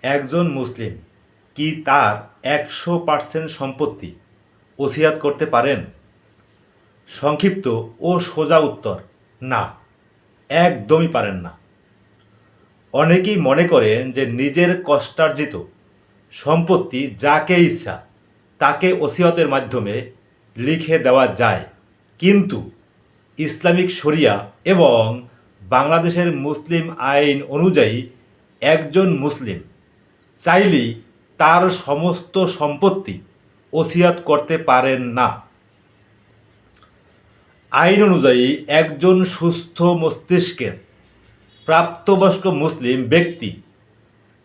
একজন মুসলিম কি তার 100% সম্পত্তি ওসিয়াত করতে পারেন? সংক্ষিপ্ত ও সোজা উত্তর, না, একদমই পারেন না। অনেকেই মনে করেন যে নিজের কষ্টার্জিত সম্পত্তি যাকে ইচ্ছা তাকে ওসিয়তের মাধ্যমে লিখে দেওয়া যায়, কিন্তু ইসলামিক শরিয়া এবং বাংলাদেশের মুসলিম আইন অনুযায়ী একজন মুসলিম চাইলেই তার সমস্ত সম্পত্তি ওসিয়াত করতে পারেন না। আইন অনুযায়ী একজন সুস্থ মস্তিষ্কের প্রাপ্তবয়স্ক মুসলিম ব্যক্তি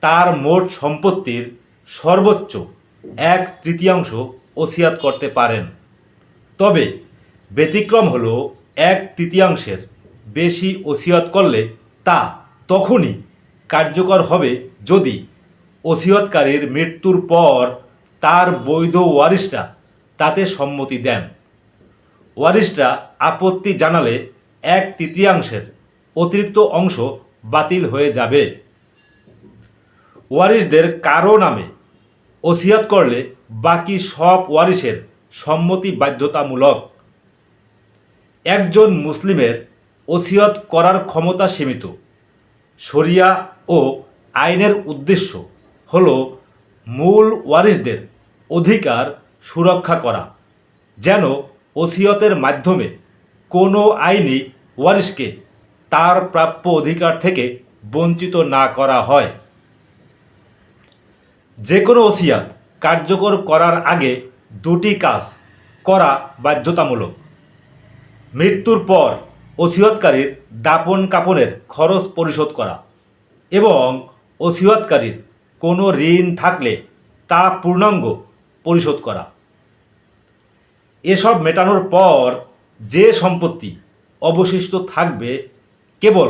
তার মোট সম্পত্তির সর্বোচ্চ 1/3 ওসিয়াত করতে পারেন। তবে ব্যতিক্রম হলো 1/3 বেশি ওসিয়াত করলে তা তখনই কার্যকর হবে যদি ওসিয়তকারীর মৃত্যুর পর তার বৈধ ওয়ারিশরা তাতে সম্মতি দেন। ওয়ারিশরা আপত্তি জানালে 1/3 অতিরিক্ত অংশ বাতিল হয়ে যাবে। ওয়ারিশদের কারো নামে ওসিয়াত করলে বাকি সব ওয়ারিশের সম্মতি বাধ্যতামূলক। একজন মুসলিমের ওসিয়ত করার ক্ষমতা সীমিত। শরিয়া ও আইনের উদ্দেশ্য হল মূল ওয়ারিশদের অধিকার সুরক্ষা করা, যেন ওসিয়তের মাধ্যমে কোনো আইনি ওয়ারিশকে তার প্রাপ্য অধিকার থেকে বঞ্চিত না করা হয়। যে কোনো ওসিয়াত কার্যকর করার আগে দুটি কাজ করা বাধ্যতামূলক: মৃত্যুর পর ওসিয়তকারীর দাপন কাপনের খরচ পরিশোধ করা এবং ওসিয়তকারীর কোনো ঋণ থাকলে তা পূর্ণাঙ্গ পরিশোধ করা। এসব মেটানোর পর যে সম্পত্তি অবশিষ্ট থাকবে কেবল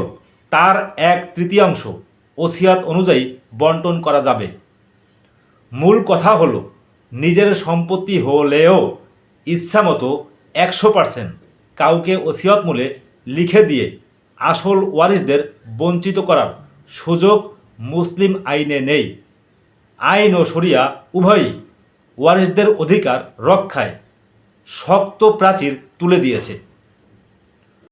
তার 1/3 ওসিয়াত অনুযায়ী বন্টন করা যাবে। মূল কথা হলো, নিজের সম্পত্তি হলেও ইচ্ছামতো 100% কাউকে ওসিয়ত মূলে লিখে দিয়ে আসল ওয়ারিশদের বঞ্চিত করার সুযোগ মুসলিম আইনে নেই। আইন ও শরিয়া উভয়ই ওয়ারিশদের অধিকার রক্ষায় শক্ত প্রাচীর তুলে দিয়েছে।